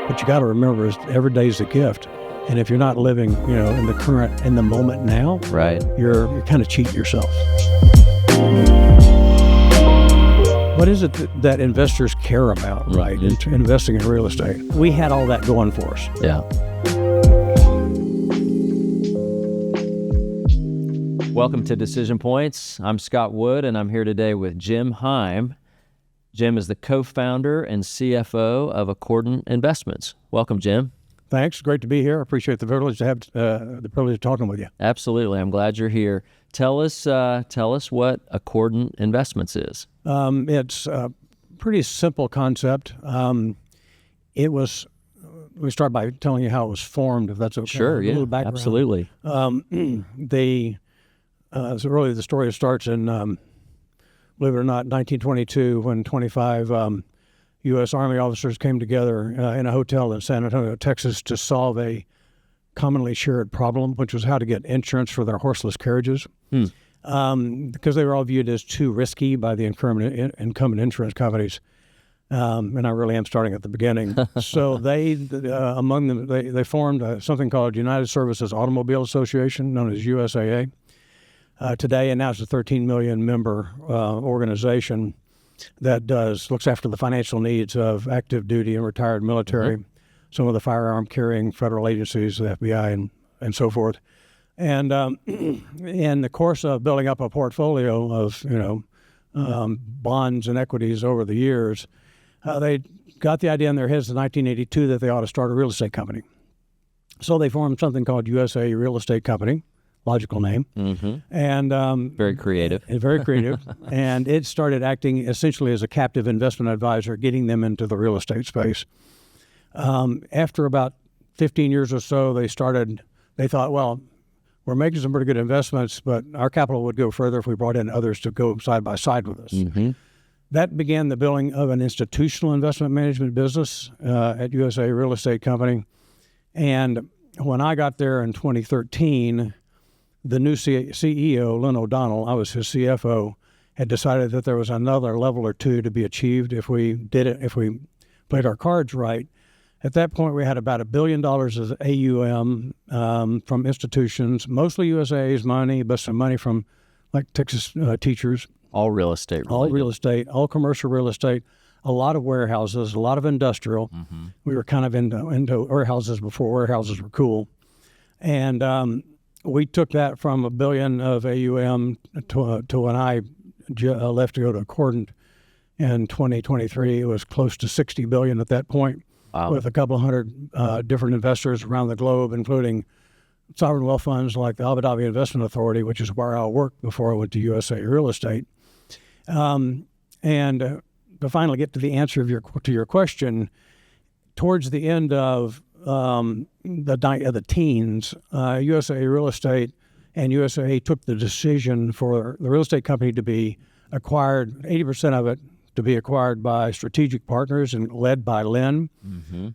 But you got to remember, is every day's a gift. And if you're not living, in the moment now, right, you're kind of cheating yourself. What is it that investors care about, right, in investing in real estate? We had all that going for us. Yeah. Welcome to Decision Points. I'm Scott Wood, and I'm here today with Jim Hime. Jim is the co-founder and CFO of Accordant Investments. Welcome, Jim. Thanks. Great to be here. I appreciate the privilege to have the privilege of talking with you. Absolutely. I'm glad you're here. Tell us what Accordant Investments is. It's a pretty simple concept. We start by telling you how it was formed, if that's okay. Sure, yeah, absolutely. So really the story starts in, believe it or not, 1922, when 25 U.S. Army officers came together in a hotel in San Antonio, Texas, to solve a commonly shared problem, which was how to get insurance for their horseless carriages, because they were all viewed as too risky by the incumbent insurance companies. And I really am starting at the beginning. So they formed something called United Services Automobile Association, known as USAA. Today, and now it's a 13 million member organization that looks after the financial needs of active duty and retired military, some of the firearm carrying federal agencies, the FBI and so forth. And in the course of building up a portfolio of bonds and equities over the years, they got the idea in their heads in 1982 that they ought to start a real estate company. So they formed something called USAA Real Estate Company. Logical name, and very creative. Very creative, and it started acting essentially as a captive investment advisor, getting them into the real estate space. After about 15 years or so, they thought, well, we're making some pretty good investments, but our capital would go further if we brought in others to go side by side with us. That began the building of an institutional investment management business at USA Real Estate Company, and when I got there in 2013. The new CEO, Lynn O'Donnell, I was his CFO, had decided that there was another level or two to be achieved if we played our cards right. At that point, we had about $1 billion of AUM from institutions, mostly USAA's money, but some money from like Texas teachers. All real estate related. All real estate, all commercial real estate, a lot of warehouses, a lot of industrial. We were kind of into warehouses before warehouses were cool. And we took that from $1 billion of AUM to when I left to go to Accordant in 2023. It was close to $60 billion at that point, with a couple hundred different investors around the globe, including sovereign wealth funds like the Abu Dhabi Investment Authority, which is where I worked before I went to USA Real Estate. And to finally get to the answer to your question, towards the end of the teens, USAA Real Estate and USAA took the decision for the real estate company to be acquired, 80% of it to be acquired by strategic partners and led by Lynn.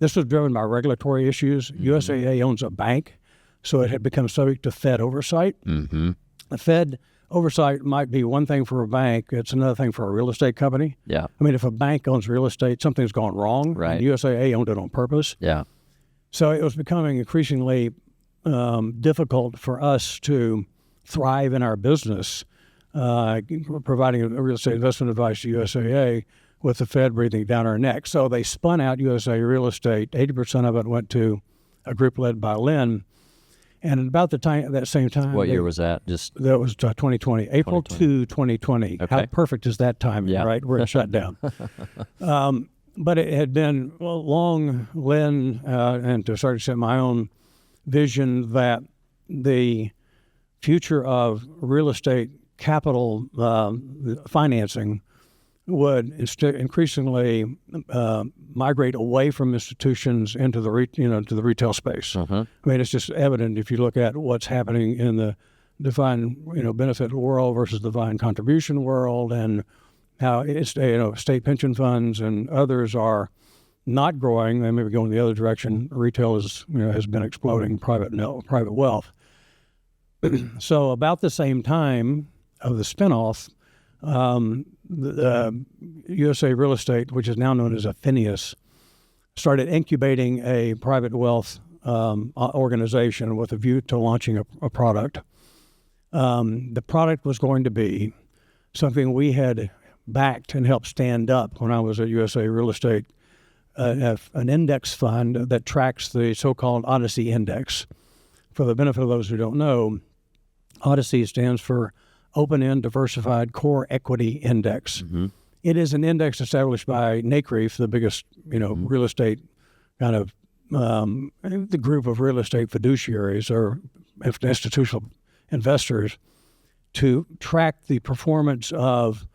This was driven by regulatory issues. USAA owns a bank, so it had become subject to Fed oversight. The Fed oversight might be one thing for a bank. It's another thing for a real estate company. Yeah. I mean, if a bank owns real estate, something's gone wrong. Right. And USAA owned it on purpose. Yeah. So it was becoming increasingly difficult for us to thrive in our business, providing a real estate investment advice to USAA with the Fed breathing down our neck. So they spun out USA Real Estate. 80% of it went to a group led by Lynn. And at about that same time. What year was that? That was 2020, April 2, 2020. Okay. How perfect is that timing, right? We're in shutdown. But it had been long Lynn, and to a certain extent my own vision, that the future of real estate capital financing would increasingly migrate away from institutions into the retail space. I mean, it's just evident if you look at what's happening in the defined benefit world versus the defined contribution world, and how it's state pension funds and others are not growing. They may be going the other direction. Retail has been exploding. Private wealth. So about the same time of the spinoff, the USA Real Estate, which is now known as Affinius, started incubating a private wealth organization with a view to launching a product. The product was going to be something we had backed and helped stand up when I was at USAA Real Estate, an index fund that tracks the so-called Odyssey index. For the benefit of those who don't know, Odyssey stands for Open-End Diversified Core Equity Index. Mm-hmm. It is an index established by NCREIF, the biggest, real estate kind of the group of real estate fiduciaries or institutional investors, to track the performance of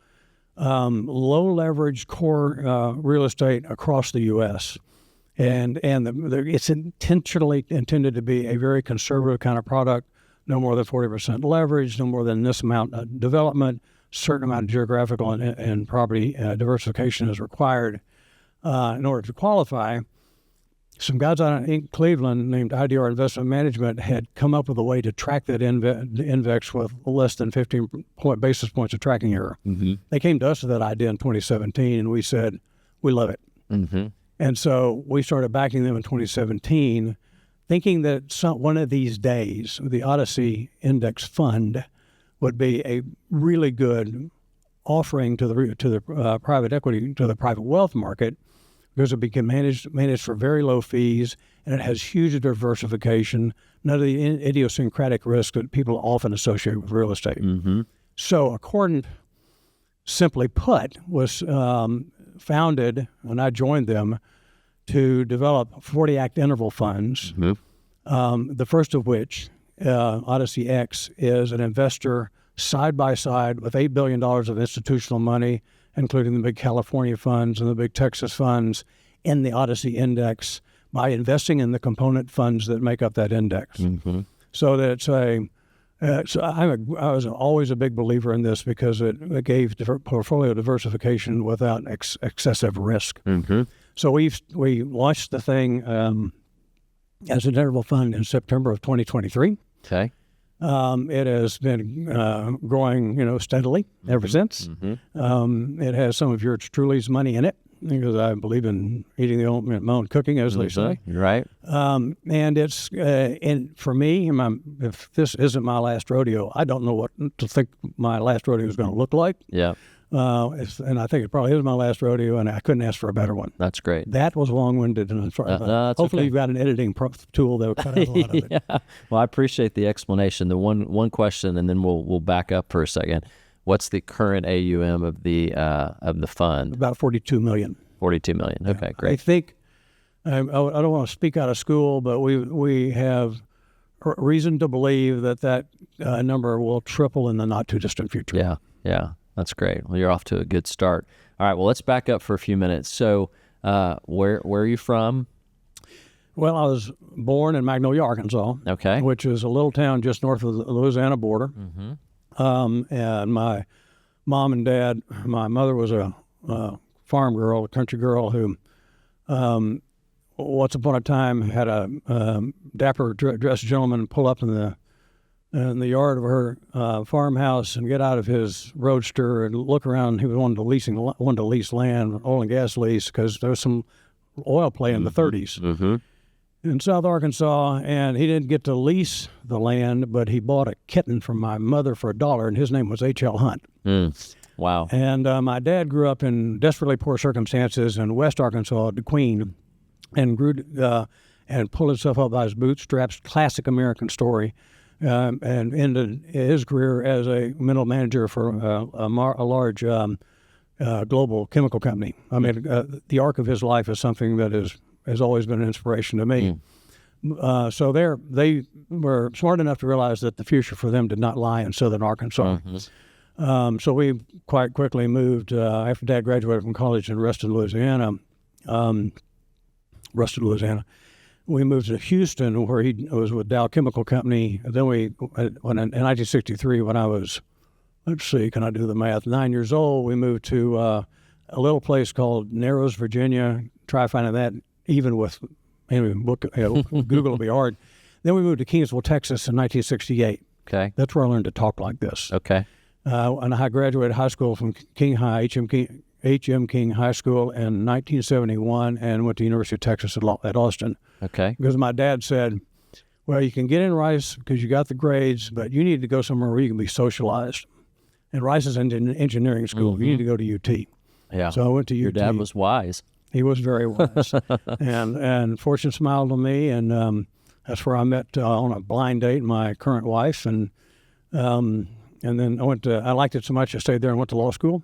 low leverage core real estate across the U.S. And it's intentionally intended to be a very conservative kind of product. No more than 40% leverage, no more than this amount of development, certain amount of geographical and property diversification is required in order to qualify. Some guys out in Cleveland named IDR Investment Management had come up with a way to track that index with less than 15 basis points of tracking error. Mm-hmm. They came to us with that idea in 2017, and we said, we love it. Mm-hmm. And so we started backing them in 2017, thinking that one of these days, the Odyssey Index Fund would be a really good offering to the private equity, to the private wealth market, because it became managed for very low fees, and it has huge diversification, none of the idiosyncratic risk that people often associate with real estate. Mm-hmm. So Accordant, simply put, was founded, and I joined them, to develop 40 Act interval funds, mm-hmm. The first of which, Odyssey X, is an investor side-by-side with $8 billion of institutional money, including the big California funds and the big Texas funds, in the Odyssey Index by investing in the component funds that make up that index. Mm-hmm. So that it's I was always a big believer in this because it gave portfolio diversification without excessive risk. Mm-hmm. So we launched the thing as an interval fund in September of 2023. Okay. It has been growing, steadily ever since. Mm-hmm. It has some of your truly's money in it because I believe in eating my own cooking, as they say. Right. And it's and for me, if this isn't my last rodeo, I don't know what to think my last rodeo is going to look like. Yeah. And I think it probably is my last rodeo, and I couldn't ask for a better one. That's great. That was long-winded. And hopefully okay. You've got an editing tool that will cut out a lot of it. Yeah. Well, I appreciate the explanation. The one question, and then we'll back up for a second. What's the current AUM of the fund? About $42 million. $42 million. Okay, great. I think I don't want to speak out of school, but we have reason to believe that number will triple in the not too distant future. Yeah. That's great. Well, you're off to a good start. All right. Well, let's back up for a few minutes. So, where are you from? Well, I was born in Magnolia, Arkansas. Okay. Which is a little town just north of the Louisiana border. Mm-hmm. And my mom and dad, my mother was a farm girl, a country girl who, once upon a time, had a dapper dressed gentleman pull up in the yard of her farmhouse and get out of his roadster and look around. He wanted to lease land, oil and gas lease, because there was some oil play in the 30s mm-hmm. in South Arkansas, and he didn't get to lease the land, but he bought a kitten from my mother for $1, and his name was H.L. Hunt. Wow. And my dad grew up in desperately poor circumstances in West Arkansas, DeQueen, and grew and pulled himself up by his bootstraps, classic American story. And ended his career as a middle manager for a large global chemical company. I mean, the arc of his life is something that has always been an inspiration to me. So they were smart enough to realize that the future for them did not lie in southern Arkansas. Mm-hmm. So we quite quickly moved, after Dad graduated from college in Ruston, Louisiana. We moved to Houston, where he was with Dow Chemical Company. Then in 1963, when I was, can I do the math, 9 years old, we moved to a little place called Narrows, Virginia. Try finding that even with, Google will be hard. Then we moved to Kingsville, Texas in 1968. Okay. That's where I learned to talk like this. Okay. And I graduated high school from King High, H.M. King High School in 1971 and went to University of Texas at Austin. Okay. Because my dad said, well, you can get in Rice because you got the grades, but you need to go somewhere where you can be socialized. And Rice is an engineering school. You need to go to UT. Yeah. So I went to UT. Your dad was wise. He was very wise. and fortune smiled on me, and that's where I met on a blind date my current wife. And then I liked it so much I stayed there and went to law school.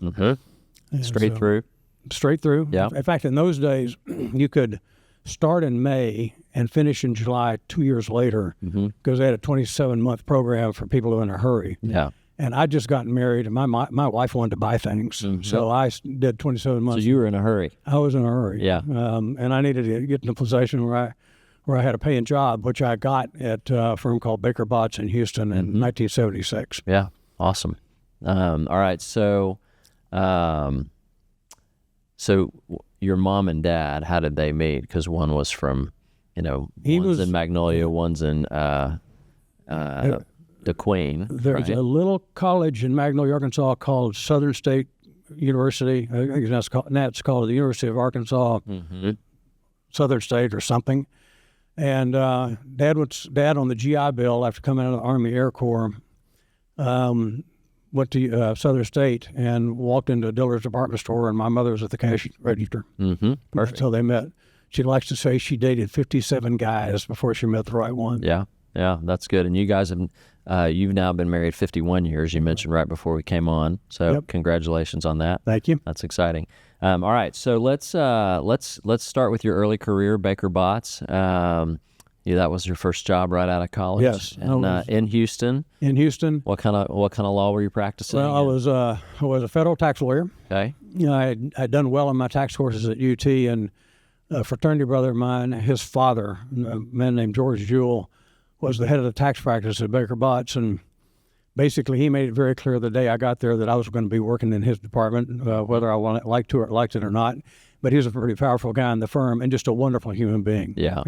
Straight through. Straight through. Yeah. In fact, in those days, you could start in May and finish in July 2 years later because they had a 27-month program for people who were in a hurry. Yeah. And I just gotten married, and my wife wanted to buy things, so I did 27 months. So you were in a hurry. I was in a hurry. Yeah. And I needed to get in a position where I had a paying job, which I got at a firm called Baker Botts in Houston in 1976. Yeah. Awesome. All right. So your mom and dad, how did they meet? Because one was from, one's in Magnolia, one's in the Queen. There's right? a little college in Magnolia, Arkansas called Southern State University. I think that's called the University of Arkansas, Southern State or something. And Dad on the GI Bill after coming out of the Army Air Corps, went to Southern State and walked into a Dillard's department store, and my mother was at the cash register. Perfect. That's how they met. She likes to say she dated 57 guys before she met the right one. Yeah. Yeah, that's good. And you guys have, you've now been married 51 years, you mentioned right before we came on. So Congratulations on that. Thank you. That's exciting. All right, so let's start with your early career, Baker Botts. That was your first job right out of college. Yes, and, in Houston. In Houston. What kind of law were you practicing? Well, I was a federal tax lawyer. Okay. I'd done well in my tax courses at UT, and a fraternity brother of mine, his father, a man named George Jewell, was the head of the tax practice at Baker Botts, and basically he made it very clear the day I got there that I was going to be working in his department, whether I liked it or not. But he was a pretty powerful guy in the firm and just a wonderful human being. Yeah.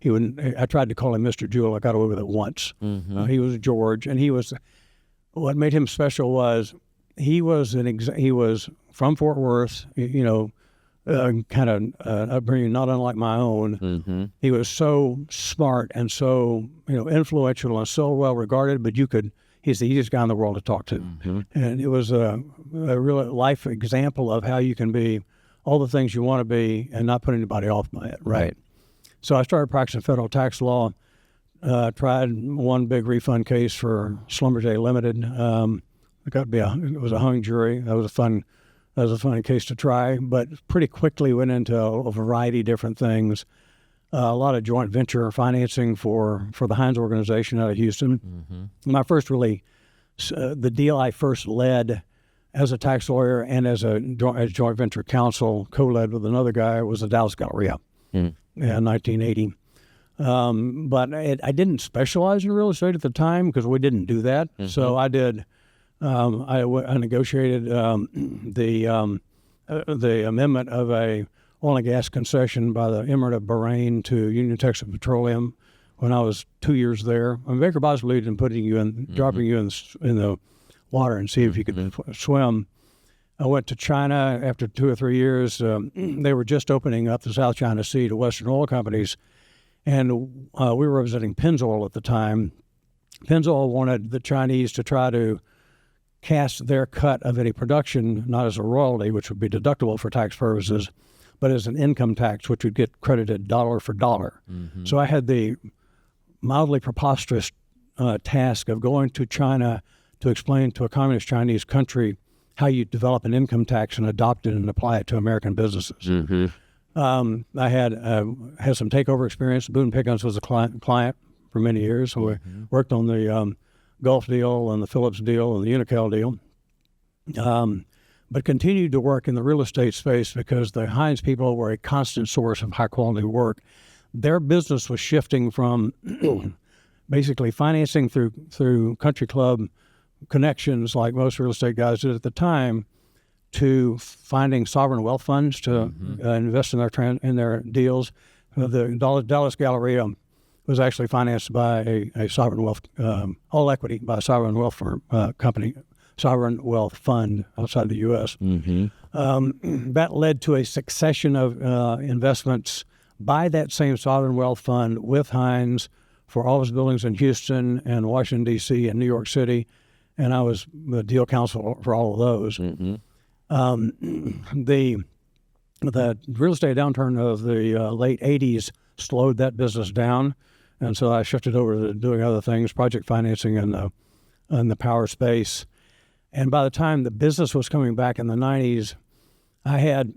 He would. I tried to call him Mr. Jewell. I got away with it once. He was George, and what made him special was he was from Fort Worth. Kind of upbringing not unlike my own. He was so smart and so influential and so well regarded, but he's the easiest guy in the world to talk to. And it was a real life example of how you can be all the things you want to be and not put anybody off by it. Right. So I started practicing federal tax law. Tried one big refund case for Schlumberger Limited. It was a hung jury. That was a funny case to try, but pretty quickly went into a variety of different things. A lot of joint venture financing for the Hines organization out of Houston. My first the deal I first led as a tax lawyer and as joint venture counsel, co-led with another guy, was the Dallas Galleria in 1980. But I didn't specialize in real estate at the time because we didn't do that. So I did. I negotiated the amendment of a oil and gas concession by the Emirate of Bahrain to Union Texas Petroleum when I was 2 years there. Baker Botts believed in dropping you in the water and see if you could swim. I went to China after 2 or 3 years. They were just opening up the South China Sea to Western oil companies, and we were representing Pennzoil at the time. Pennzoil wanted the Chinese to try to cast their cut of any production not as a royalty, which would be deductible for tax purposes, but as an income tax, which would get credited dollar for dollar. So I had the mildly preposterous task of going to China to explain to a communist Chinese country how you develop an income tax and adopt it and apply it to American businesses. I had some takeover experience. Boone Pickens was a client for many years. So we worked on the Gulf deal and the Phillips deal and the Unocal deal, but continued to work in the real estate space because the Hines people were a constant source of high-quality work. Their business was shifting from basically financing through country club connections like most real estate guys did at the time to finding sovereign wealth funds to invest in their deals. The Dallas Galleria was actually financed by a sovereign wealth, all equity by a sovereign wealth firm company sovereign wealth fund outside the U.S. That led to a succession of investments by that same sovereign wealth fund with Hines for office buildings in Houston and Washington, D.C. and New York City. And I was the deal counsel for all of those. The real estate downturn of the late 80s slowed that business down. And so I shifted over to doing other things, project financing in the power space. And by the time the business was coming back in the 90s, I had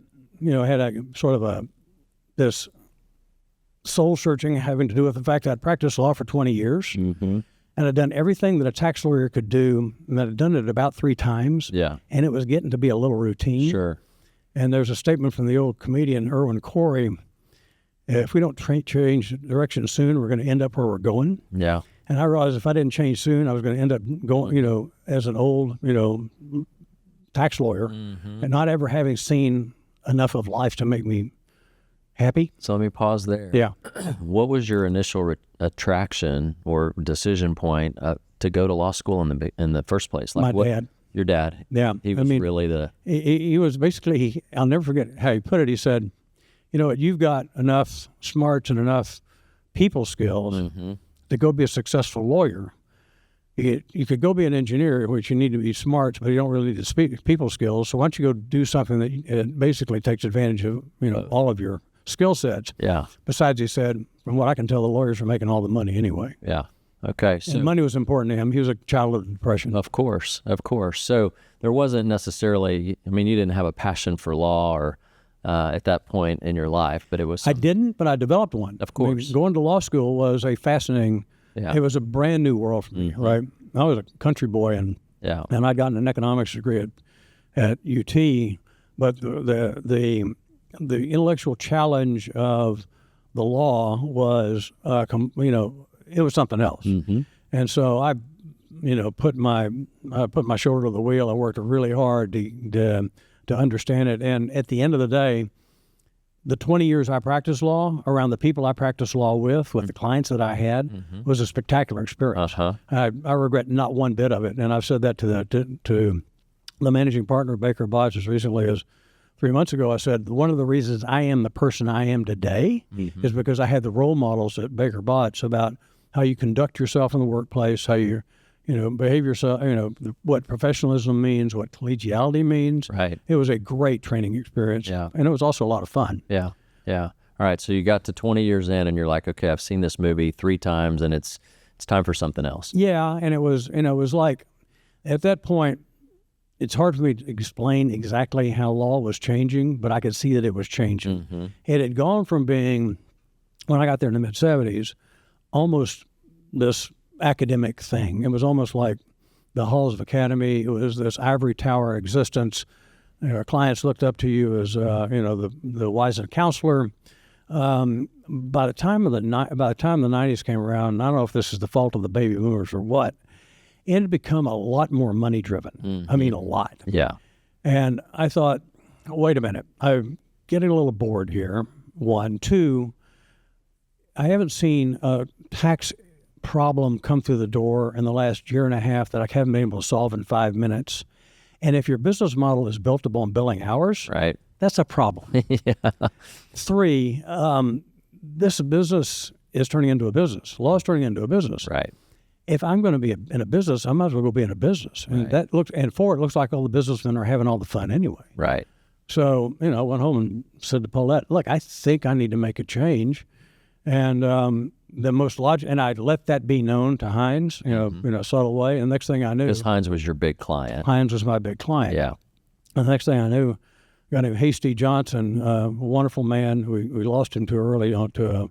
this soul searching having to do with the fact that I'd practiced law for 20 years. And I'd done everything that a tax lawyer could do, and I'd done it about 3 times. Yeah. And it was getting to be a little routine. Sure. And there's a statement from the old comedian Irwin Corey, if we don't change direction soon, we're going to end up where we're going. Yeah. And I realized if I didn't change soon, I was going to end up going, as an old, tax lawyer and not ever having seen enough of life to make me happy. So let me pause there. Yeah. What was your initial attraction or decision point to go to law school in the first place? My dad. Your dad. Yeah. He was really the... He was basically, I'll never forget how he put it. He said, you've got enough smarts and enough people skills to go be a successful lawyer. You could go be an engineer, which you need to be smart, but you don't really need the people skills. So why don't you go do something that basically takes advantage of, all of your skill sets. Yeah. Besides, he said, from what I can tell, the lawyers are making all the money anyway. Yeah. Okay. So and money was important to him. He was a child of the Depression. Of course. So there wasn't necessarily, you didn't have a passion for law or at that point in your life, but it was... I didn't, but I developed one. Of course. Going to law school was a fascinating... Yeah. It was a brand new world for me, right? I was a country boy, and I'd gotten an economics degree at UT, but the intellectual challenge of the law was, it was something else. And so I put my shoulder to the wheel. I worked really hard to understand it. And at the end of the day, the 20 years I practiced law, around the people I practiced law with the clients that I had, was a spectacular experience. I regret not one bit of it. And I've said that to the managing partner of Baker Botts as recently as 3 months ago. I said, one of the reasons I am the person I am today is because I had the role models at Baker Botts about how you conduct yourself in the workplace, how you behave yourself, what professionalism means, what collegiality means. Right. It was a great training experience. Yeah. And it was also a lot of fun. Yeah. Yeah. All right. So you got to 20 years in and you're like, okay, I've seen this movie 3 times and it's time for something else. Yeah. And it was like, at that point, it's hard for me to explain exactly how law was changing, but I could see that it was changing. It had gone from being, when I got there in the mid-'70s, almost this academic thing. It was almost like the halls of academy. It was this ivory tower existence. Our clients looked up to you as the wizened counselor. By the time the 90s came around, I don't know if this is the fault of the baby boomers or what, it had become a lot more money driven. A lot. Yeah. And I thought, wait a minute, I'm getting a little bored here. 1, 2, I haven't seen a tax problem come through the door in the last year and a half that I haven't been able to solve in 5 minutes. And if your business model is built upon billing hours, right, that's a problem. 3, this business is turning into a business. Law is turning into a business. Right. If I'm going to be in a business, I might as well go be in a business. And Right. it looks like all the businessmen are having all the fun anyway. Right. So, I went home and said to Paulette, look, I think I need to make a change. And the most logical, and I'd let that be known to Hines, in a subtle way. And the next thing I knew, Because Hines was your big client. Hines was my big client. Yeah. And the next thing I knew, a guy named Hasty Johnson, a wonderful man, we lost him too early to a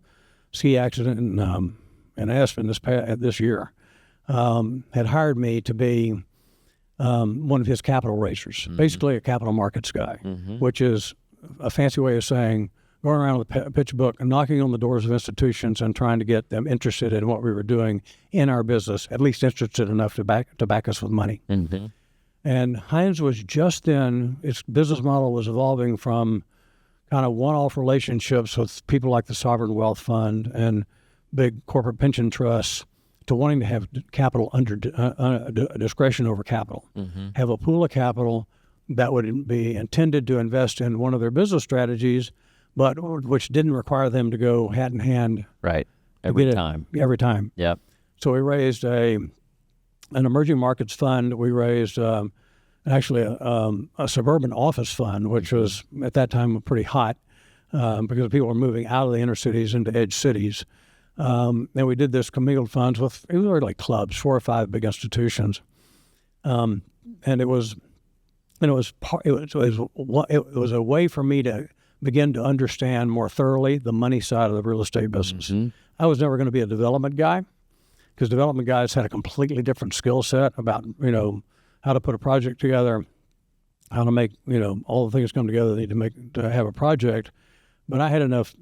ski accident in Aspen this year, had hired me to be one of his capital raisers, basically a capital markets guy, which is a fancy way of saying going around with a pitch book and knocking on the doors of institutions and trying to get them interested in what we were doing in our business, at least interested enough to back us with money. And Hines was just then, its business model was evolving from kind of one-off relationships with people like the Sovereign Wealth Fund and big corporate pension trusts to wanting to have capital under discretion over capital. Have a pool of capital that would be intended to invest in one of their business strategies, but which didn't require them to go hand in hand. Right. Every time. Every time. Yep. So we raised an emerging markets fund. We raised actually a suburban office fund, which was at that time pretty hot because people were moving out of the inner cities into edge cities. And we did this commingled funds with, it was like clubs, 4 or 5 big institutions. And it was a way for me to begin to understand more thoroughly the money side of the real estate business. I was never going to be a development guy because development guys had a completely different skill set about, how to put a project together, how to make, all the things come together they need to have a project. But I had enough,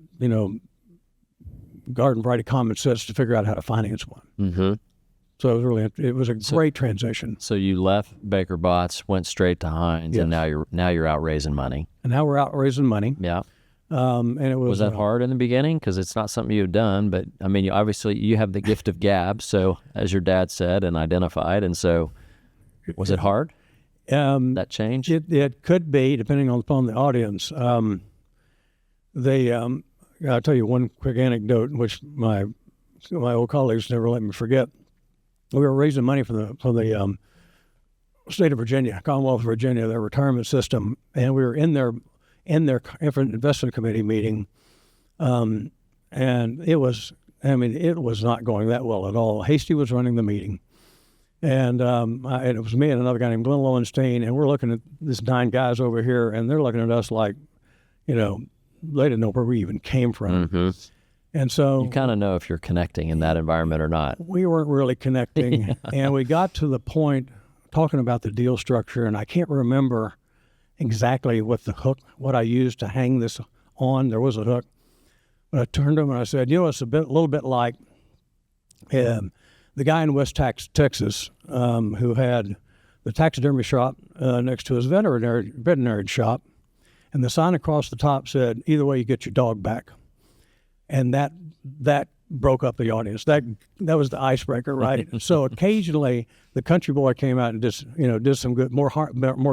garden variety common sense to figure out how to finance one. So it was a great transition. So you left Baker Botts, went straight to Hines, and now you're out raising money. And now we're out raising money. Yeah. And it was that hard in the beginning? Because it's not something you've done, but I mean, obviously you have the gift of gab. So as your dad said and identified, and so was it hard? That change? It could be, depending upon the audience. I'll tell you one quick anecdote, which my old colleagues never let me forget. We were raising money for the state of Virginia, Commonwealth of Virginia, their retirement system, and we were in their investment committee meeting, and it was not going that well at all. Hasty was running the meeting, and it was me and another guy named Glenn Lowenstein, and we're looking at these 9 guys over here, and they're looking at us like, they didn't know where we even came from. And so you kind of know if you're connecting in that environment or not. We weren't really connecting. And we got to the point talking about the deal structure, and I can't remember exactly what I used to hang this on. There was a hook. But I turned to him and I said, it's a little bit like the guy in West Texas who had the taxidermy shop next to his veterinary shop. And the sign across the top said, either way you get your dog back. And that broke up the audience. That was the icebreaker, right? So occasionally the country boy came out and just did some good, more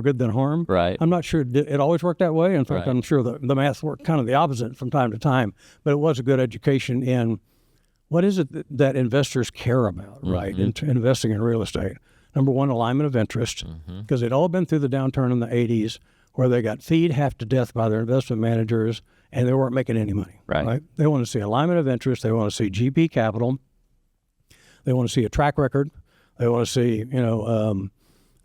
good than harm. Right. I'm not sure it always worked that way. In fact, I'm sure the math worked kind of the opposite from time to time. But it was a good education in what is it that investors care about, right? In investing in real estate. Number one, alignment of interest, because they'd all been through the downturn in the 80s where they got feed half to death by their investment managers and they weren't making any money. Right? They want to see alignment of interest. They want to see GP capital. They want to see a track record. They want to see,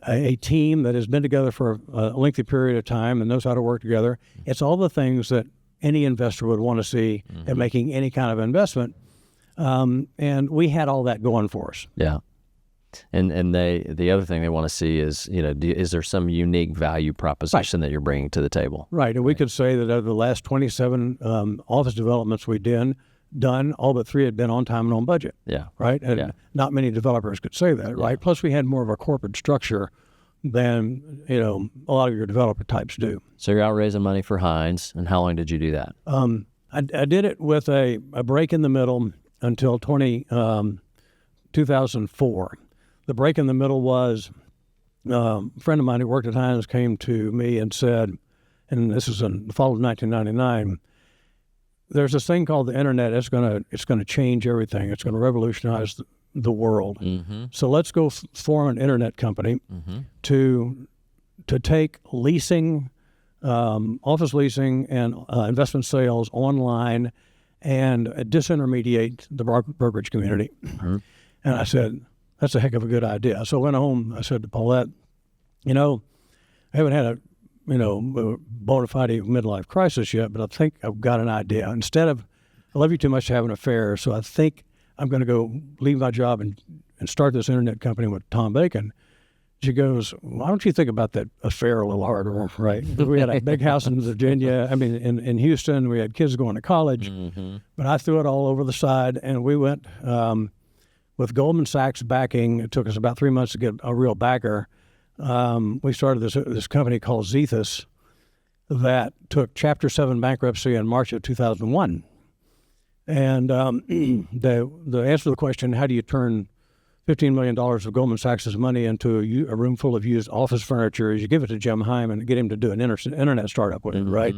a team that has been together for a lengthy period of time and knows how to work together. It's all the things that any investor would want to see in making any kind of investment. And we had all that going for us. Yeah. And the other thing they want to see is, is there some unique value proposition that you're bringing to the table? Right. And we could say that of the last 27 office developments we done, all but 3 had been on time and on budget. Yeah. Right. And not many developers could say that. Right. Plus we had more of a corporate structure than, a lot of your developer types do. So you're out raising money for Hines. And how long did you do that? I did it with a break in the middle until 2004. The break in the middle was a friend of mine who worked at Hines came to me and said, and this is in the fall of 1999, there's this thing called the internet. It's gonna change everything. It's going to revolutionize the world. So let's go form an internet company to take leasing, office leasing, and investment sales online, and disintermediate the brokerage community. And I said, that's a heck of a good idea. So I went home. I said to Paulette, I haven't had a bona fide midlife crisis yet, but I think I've got an idea. Instead of, I love you too much to have an affair, so I think I'm going to go leave my job and start this internet company with Tom Bacon. She goes, why don't you think about that affair a little harder, right? We had a big house in Virginia, in Houston. We had kids going to college. But I threw it all over the side, and we went with Goldman Sachs backing. It took us about 3 months to get a real backer. We started this company called Zethus that took Chapter 7 bankruptcy in March of 2001. And the answer to the question, how do you turn $15 million of Goldman Sachs' money into a room full of used office furniture is you give it to Jim Hime and get him to do an internet startup with it, right?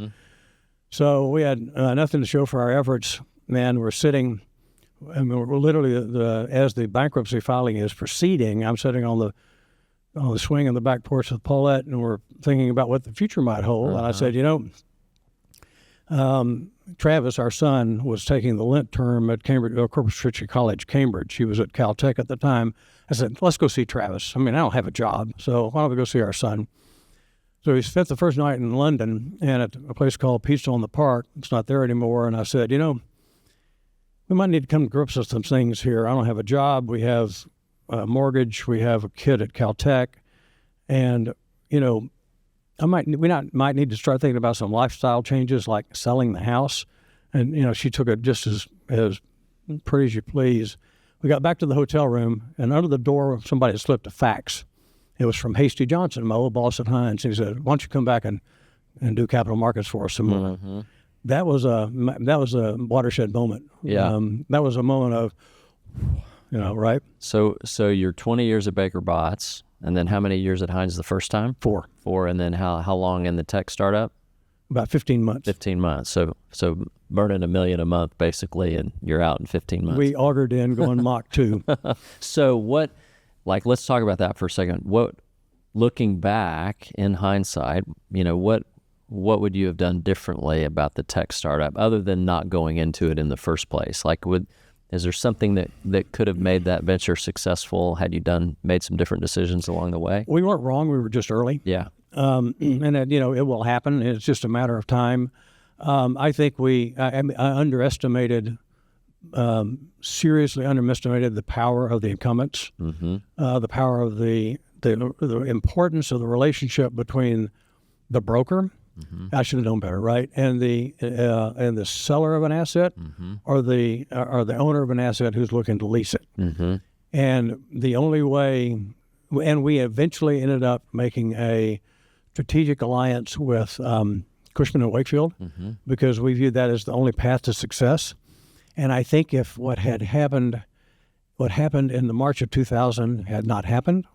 So we had nothing to show for our efforts. Man, we're sitting, I mean, we're literally, as the bankruptcy filing is proceeding, I'm sitting on the swing in the back porch with Paulette, and we're thinking about what the future might hold. And I said, Travis, our son, was taking the Lent term at Cambridge, Corpus Christi College, Cambridge. He was at Caltech at the time. I said, let's go see Travis. I mean, I don't have a job, so why don't we go see our son? So we spent the first night in London and at a place called Pizza on the Park. It's not there anymore. And I said, we might need to come to grips with some things here. I don't have a job. We have a mortgage. We have a kid at Caltech. And, we might need to start thinking about some lifestyle changes like selling the house. And, she took it just as pretty as you please. We got back to the hotel room, and under the door, somebody had slipped a fax. It was from Hasty Johnson, my old boss at Hines. He said, why don't you come back and do capital markets for us some more? Mm-hmm. That was a watershed moment. Yeah. That was a moment of, right? So you're 20 years at Baker Botts, and then how many years at Hines the first time? 4. And then how long in the tech startup? About 15 months. 15 months. So burning $1 million a month basically, and you're out in 15 months. We augured in going Mach 2. So let's talk about that for a second. Looking back in hindsight, what would you have done differently about the tech startup other than not going into it in the first place? Is there something that could have made that venture successful? Had you made some different decisions along the way? We weren't wrong. We were just early. Yeah. And it will happen. It's just a matter of time. I think I seriously underestimated the power of the incumbents, the power of the importance of the relationship between the broker. I should have known better, right? And the seller of an asset, or the owner of an asset who's looking to lease it. And the only way, and we eventually ended up making a strategic alliance with Cushman & Wakefield, because we viewed that as the only path to success. And I think if what happened in the March of 2000 had not happened,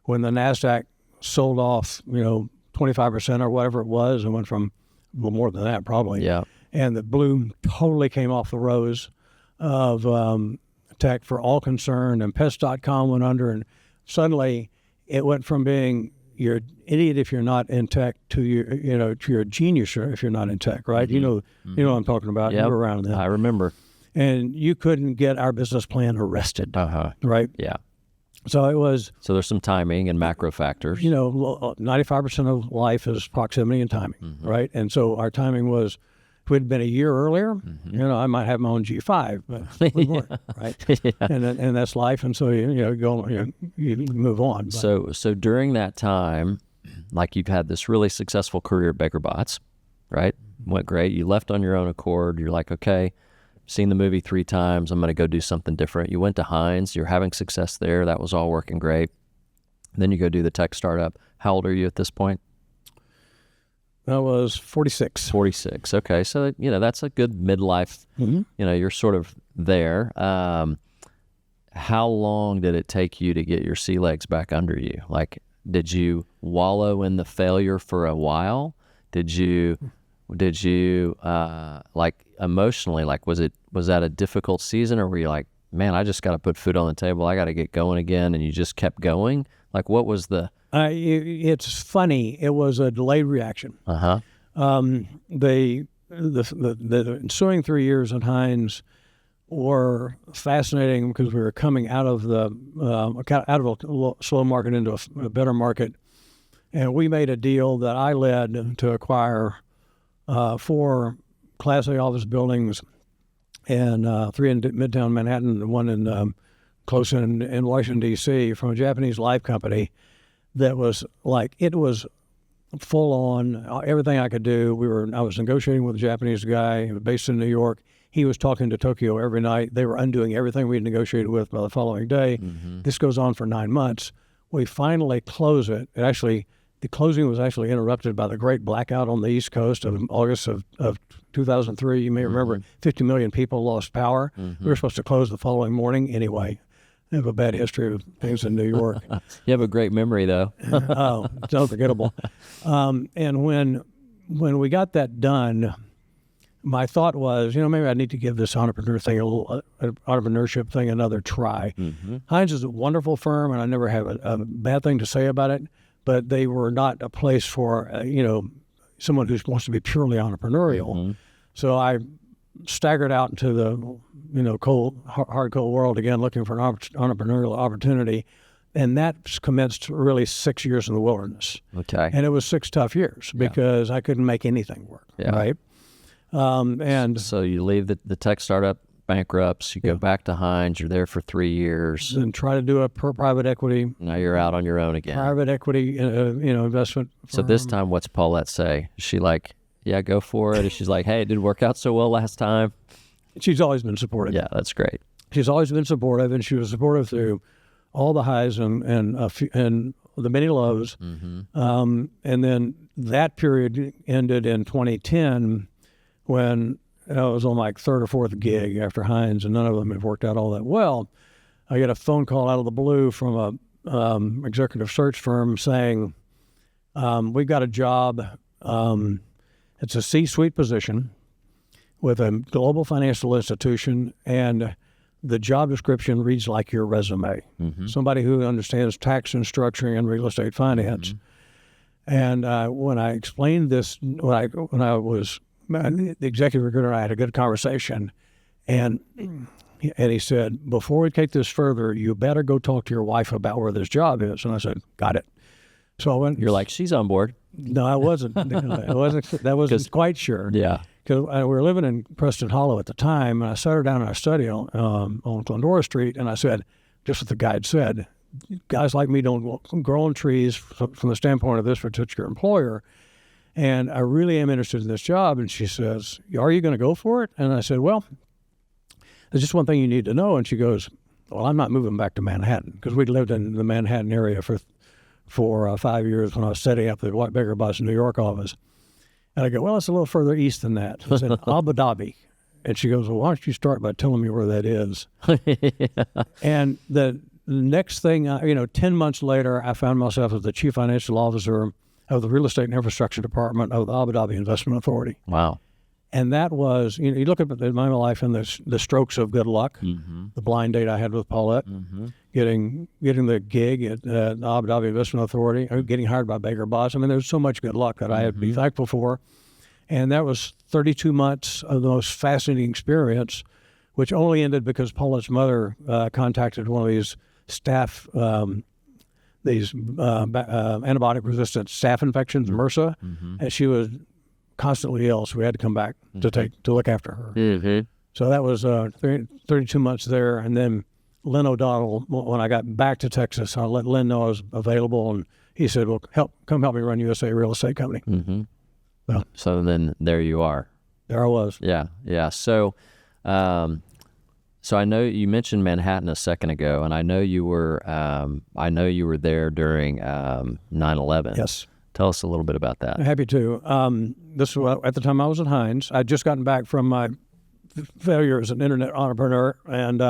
when the NASDAQ sold off, 25% or whatever it was, and went from a little more than that probably. Yeah. And the bloom totally came off the rose of tech for all concerned, and Pest.com went under, and suddenly it went from being you're an idiot if you're not in tech to you're a genius if you're not in tech, right? You know what I'm talking about. Yep. You were around then. I remember. And you couldn't get our business plan arrested, right? Yeah. So it was. So there's some timing and macro factors. 95% of life is proximity and timing, right? And so our timing was, if we'd been a year earlier, I might have my own G5, but we weren't, right? Yeah. And that's life, and so you move on. But. So during that time, you've had this really successful career at Baker Botts, right? Went great. You left on your own accord. You're like, okay, seen the movie 3 times. I'm going to go do something different. You went to Hines. You're having success there. That was all working great. Then you go do the tech startup. How old are you at this point? I was 46. 46. Okay. So, that's a good midlife. You're sort of there. How long did it take you to get your sea legs back under you? Did you wallow in the failure for a while? Did you emotionally, was that a difficult season, or were you like, man, I just got to put food on the table. I got to get going again. And you just kept going? What was the... It's funny. It was a delayed reaction. The ensuing 3 years at Hines were fascinating because we were coming out of a slow market into a better market, and we made a deal that I led to acquire 4 Class A office buildings, and 3 in Midtown Manhattan, and 1 in close in Washington D.C. from a Japanese life company. That was it was full on everything I could do. I was negotiating with a Japanese guy based in New York. He was talking to Tokyo every night. They were undoing everything we had negotiated with by the following day. This goes on for 9 months. We finally close it. The closing was actually interrupted by the great blackout on the East Coast of August of 2003. You may remember 50 million people lost power. We were supposed to close the following morning anyway. I have a bad history of things in New York. You have a great memory, though. Oh, it's unforgettable. And when we got that done, my thought was, maybe I need to give this entrepreneurship thing another try. Hines is a wonderful firm, and I never have a bad thing to say about it, but they were not a place for, someone who wants to be purely entrepreneurial. So I staggered out into the, hard, cold world again, looking for an entrepreneurial opportunity. And that commenced really 6 years in the wilderness. Okay. And it was 6 tough years because I couldn't make anything work, right? And so you leave the tech startup, bankrupts, you go back to Hines, you're there for 3 years. And try to do a private equity. Now you're out on your own again. Private equity, investment firm. So this time, what's Paulette say? Is she like, yeah, go for it? Or she's like, hey, it didn't work out so well last time? She's always been supportive. Yeah, that's great. She's always been supportive, and she was supportive through all the highs and the many lows. And then that period ended in 2010 when I was on my 3rd or 4th gig after Hines, and none of them have worked out all that well. I get a phone call out of the blue from a executive search firm saying, we've got a job. It's a C-suite position with a global financial institution, and the job description reads like your resume. Somebody who understands tax and structuring and real estate finance. And when I explained this, when I was the executive recruiter and I had a good conversation, and he said, before we take this further, you better go talk to your wife about where this job is. And I said, got it. So I went. You're like, she's on board. No, I wasn't. That wasn't quite sure. Yeah. Because we were living in Preston Hollow at the time, and I sat her down in our study on Glendora Street, and I said, just what the guide said, guys like me don't grow on trees from the standpoint of this particular employer, and I really am interested in this job. And she says, are you going to go for it? And I said, well, there's just one thing you need to know. And she goes, well, I'm not moving back to Manhattan, because we'd lived in the Manhattan area for 5 years when I was setting up the White Baker Bus New York office. And I go, well, it's a little further east than that. It's in Abu Dhabi. And she goes, well, why don't you start by telling me where that is? And the next thing, 10 months later, I found myself as the chief financial officer of the real estate and infrastructure department of the Abu Dhabi Investment Authority. Wow. And that was, you look at my life and the strokes of good luck, the blind date I had with Paulette, getting the gig at the Abu Dhabi Investment Authority, getting hired by Baker Botts. I mean, there's so much good luck that I had to be thankful for. And that was 32 months of the most fascinating experience, which only ended because Paulette's mother contacted one of these staph, antibiotic-resistant staph infections, MRSA, and she was constantly ill, so we had to come back to look after her. So that was 32 months there, and then Lynn O'Donnell, when I got back to Texas, I let Lynn know I was available, and he said, well, come help me run USAA Real Estate Company. So then there you are. There I was. Yeah. So I know you mentioned Manhattan a second ago, and I know you were there during 9/11. Yes. Tell us a little bit about that. Happy to. This was at the time I was at Hines. I'd just gotten back from my failure as an internet entrepreneur, and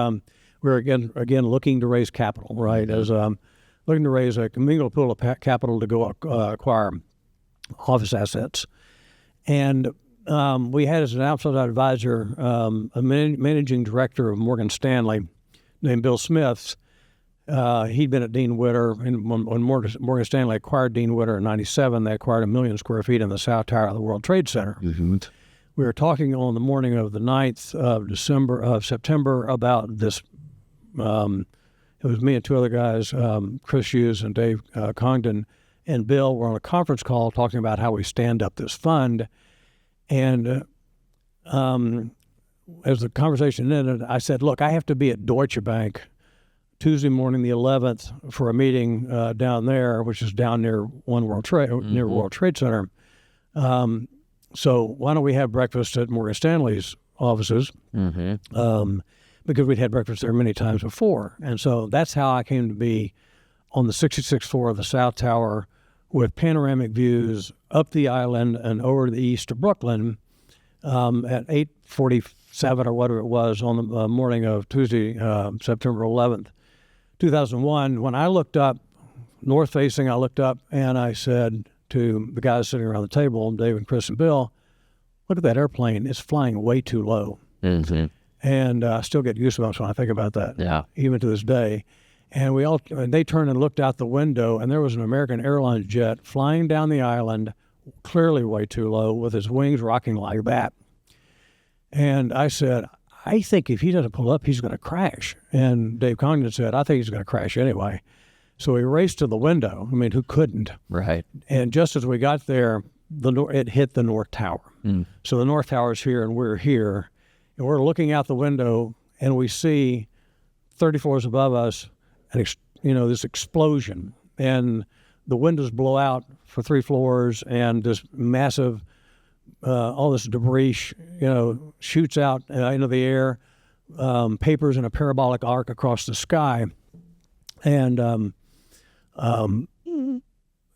we were again looking to raise capital, right? As looking to raise a commingled pool of capital to go acquire office assets. And we had as an outside advisor a managing director of Morgan Stanley named Bill Smith. He'd been at Dean Witter, and when Morgan Stanley acquired Dean Witter in '97, they acquired 1 million square feet in the South Tower of the World Trade Center. We were talking on the morning of the 9th of September about this. It was me and 2 other guys, Chris Hughes and Dave Congdon, and Bill were on a conference call talking about how we stand up this fund. And as the conversation ended, I said, look, I have to be at Deutsche Bank Tuesday morning, the 11th, for a meeting down there, which is down near World Trade Center. So why don't we have breakfast at Morgan Stanley's offices? Because we'd had breakfast there many times before. And so that's how I came to be on the 66th floor of the South Tower with panoramic views up the island and over to the east of Brooklyn at 8:47 or whatever it was on the morning of Tuesday, September 11th. 2001, when I looked up, north facing, I looked up and I said to the guys sitting around the table, Dave and Chris and Bill, look at that airplane. It's flying way too low. Mm-hmm. And I still get goosebumps when I think about that, Yeah. even to this day. And they turned and looked out the window, and there was an American Airlines jet flying down the island, clearly way too low, with his wings rocking like that. And I said, I think if he doesn't pull up, he's going to crash. And Dave Congdon said, I think he's going to crash anyway. So he raced to the window. I mean, who couldn't? Right. And just as we got there, it hit the North Tower. Mm. So the North Tower is here, and we're here. And we're looking out the window, and we see 30 floors above us, this explosion. And the windows blow out for 3 floors, and this massive, all this debris, shoots out into the air, papers in a parabolic arc across the sky. And,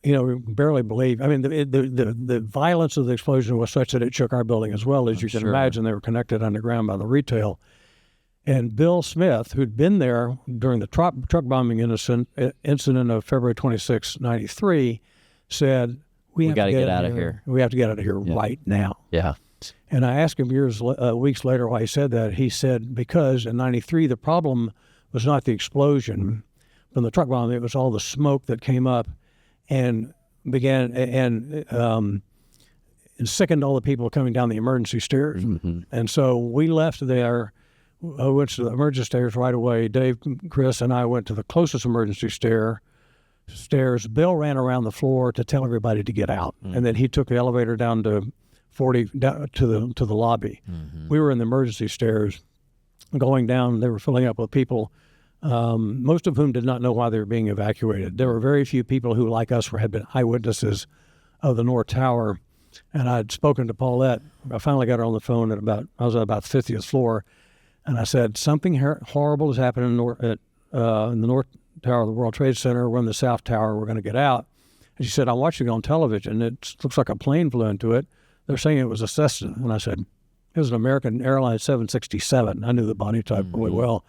we barely believe. I mean, the violence of the explosion was such that it shook our building as well. As you can imagine, they were connected underground by the retail. And Bill Smith, who'd been there during the truck bombing incident of February 26, 93, said, we got to get out of here. We have to get out of here right now. Yeah. And I asked him weeks later why he said that. He said, because in 93, the problem was not the explosion from the truck bomb. It was all the smoke that came up and began and sickened all the people coming down the emergency stairs. Mm-hmm. And so we left there. I went to the emergency stairs right away. Dave, Chris, and I went to the closest emergency stairs. Bill ran around the floor to tell everybody to get out, and then he took the elevator down to 40 down to the lobby. Mm-hmm. We were in the emergency stairs, going down. They were filling up with people, most of whom did not know why they were being evacuated. There were very few people who, like us, had been eyewitnesses of the North Tower. And I'd spoken to Paulette. I finally got her on the phone I was at about the 50th floor. And I said, something horrible has happened in the North Tower of the World Trade Center. We're in the South Tower. We're going to get out. And she said, I'm watching it on television. It looks like a plane flew into it. They're saying it was a Cessna. And I said, it was an American Airlines 767. I knew the body type really well.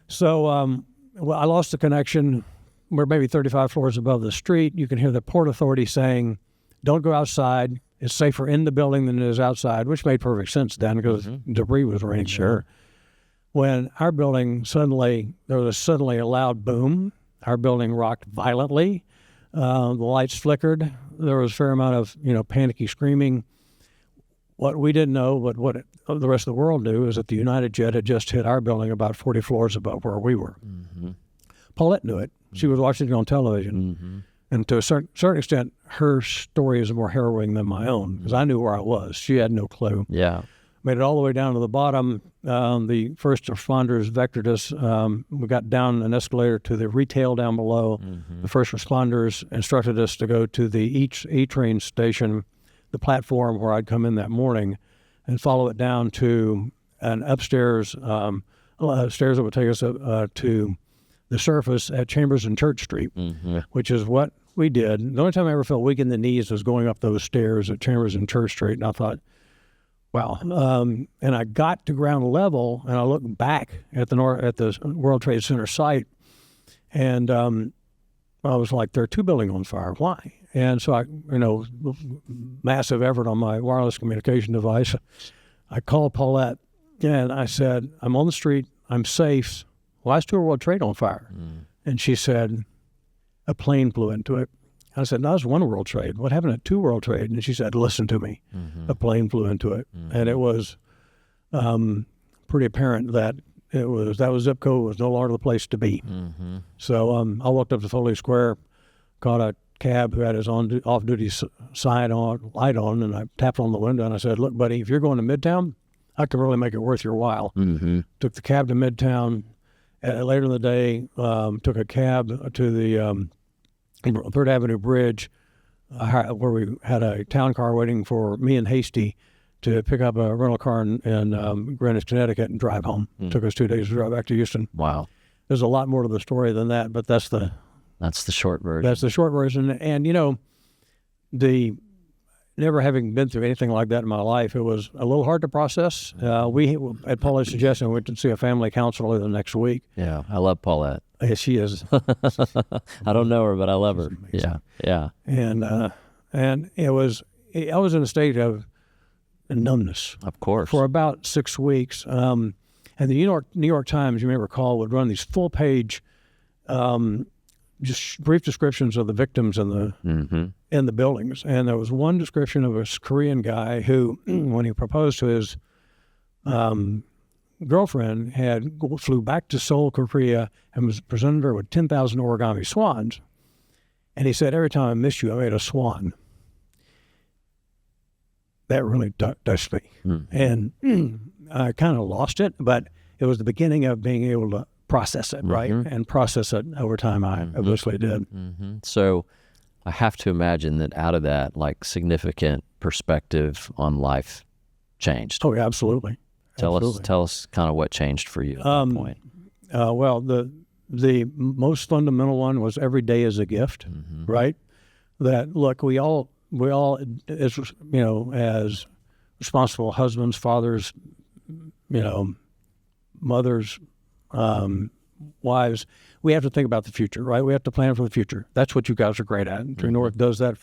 So I lost the connection. We're maybe 35 floors above the street. You can hear the Port Authority saying, don't go outside. It's safer in the building than it is outside, which made perfect sense then because debris was raining. Sure. When our building there was suddenly a loud boom. Our building rocked violently. The lights flickered. There was a fair amount of, panicky screaming. What we didn't know, but what the rest of the world knew, is that the United Jet had just hit our building about 40 floors above where we were. Mm-hmm. Paulette knew it. She was watching it on television. Mm-hmm. And to a certain extent, her story is more harrowing than my own, because I knew where I was. She had no clue. Yeah. Made it all the way down to the bottom. The first responders vectored us. We got down an escalator to the retail down below. Mm-hmm. The first responders instructed us to go to the E-train station, the platform where I'd come in that morning, and follow it down to an upstairs, stairs that would take us to the surface at Chambers and Church Street, which is what we did. The only time I ever felt weak in the knees was going up those stairs at Chambers and Church Street, and I thought, wow. And I got to ground level, and I looked back at the World Trade Center site, and I was like, there are 2 buildings on fire. Why? And so massive effort on my wireless communication device. I called Paulette, and I said, I'm on the street. I'm safe. Why is 2 World Trade on fire? And she said, a plane flew into it. I said, no, it's 1 World Trade. What happened at 2 World Trade? And she said, listen to me. A plane flew into it. And it was pretty apparent that that zip code was no longer the place to be. So I walked up to Foley Square, caught a cab who had his off-duty light on, and I tapped on the window, and I said, look, buddy, if you're going to Midtown, I can really make it worth your while. Took the cab to Midtown. Later in the day, took a cab to the 3rd Avenue Bridge, where we had a town car waiting for me and Hasty to pick up a rental car in Greenwich, Connecticut, and drive home. Took us 2 days to drive back to Houston. Wow. There's a lot more to the story than that, but that's the short version. That's the short version. And, never having been through anything like that in my life, it was a little hard to process. We, at Paulette's suggestion, went to see a family counselor the next week. Yeah, I love Paulette. She is. I don't know her, but I love her. Amazing. Yeah. And I was in a state of numbness Of course. for about 6 weeks. And the New York Times, you may recall, would run these full-page, just brief descriptions of the victims in the buildings. And there was one description of a Korean guy who, when he proposed to his girlfriend, flew back to Seoul, Korea, and was presented her with 10,000 origami swans. And he said, "Every time I miss you, I made a swan." That really touched me. And I kind of lost it, but it was the beginning of being able to process it, right? And process it over time. I obviously did. So I have to imagine that out of that, like, significant perspective on life changed. Oh, yeah, absolutely. Tell us kind of what changed for you at that point. Well, the most fundamental one was every day is a gift, right? That, look, we all, as as responsible husbands, fathers, mothers, wives, we have to think about the future, right? We have to plan for the future. That's what you guys are great at. True North does that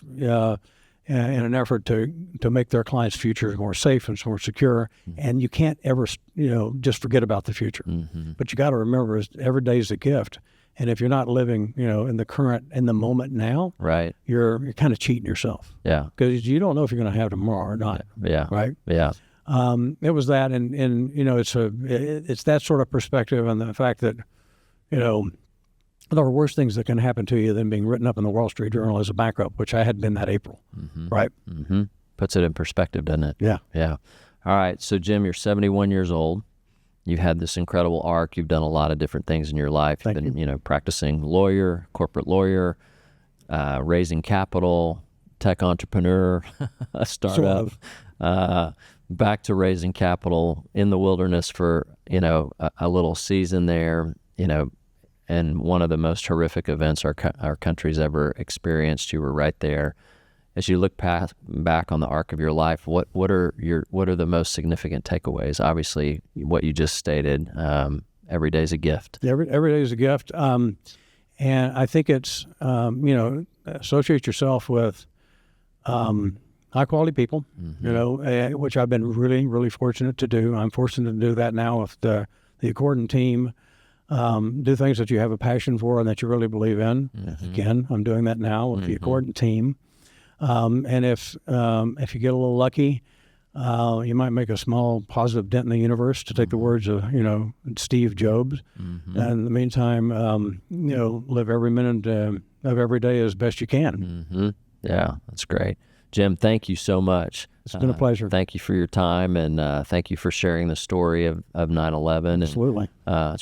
in an effort to make their clients' futures more safe and more secure. And you can't ever, just forget about the future. But you got to remember, every day is a gift. And if you're not living, in the moment now, right, you're kind of cheating yourself. Yeah. Because you don't know if you're going to have tomorrow or not. Yeah. Right. Yeah. It was that, and it's that sort of perspective, and the fact that, there are worse things that can happen to you than being written up in the Wall Street Journal as a bankrupt, which I had been that April. Right. Puts it in perspective, doesn't it? Yeah. Yeah. All right. So, Jim, you're 71 years old. You've had this incredible arc. You've done a lot of different things in your life. You've been, practicing lawyer, corporate lawyer, raising capital, tech entrepreneur, a startup, back to raising capital in the wilderness for, a little season there, and one of the most horrific events our country's ever experienced. You were right there. As you look back on the arc of your life, what are the most significant takeaways? Obviously, what you just stated, every day's a gift. Every day is a gift, and I think it's associate yourself with high quality people, which I've been really, really fortunate to do. I'm fortunate to do that now with the Accordant team. Do things that you have a passion for and that you really believe in. Again, I'm doing that now with the Accordant team. And if you get a little lucky, you might make a small positive dent in the universe, to take the words of, Steve Jobs. And in the meantime, live every minute of every day as best you can. Yeah, that's great. Jim, thank you so much. It's been a pleasure. Thank you for your time, and thank you for sharing the story of 9/11. Absolutely. And,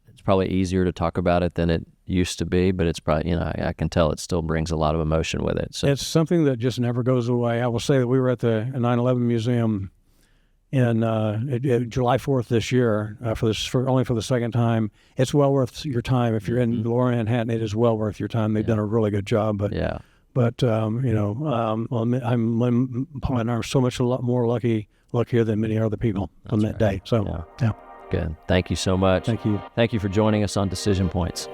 it's probably easier to talk about it than it used to be, but it's probably, I can tell it still brings a lot of emotion with it. So it's something that just never goes away. I will say that we were at the 9/11 Museum in July 4th this year, only for the second time. It's well worth your time. If you're in Lower Manhattan, it is well worth your time. They've done a really good job. But I'm so much a lot more luckier than many other people on that day. So, yeah. Good. Thank you so much. Thank you. Thank you for joining us on Decision Points.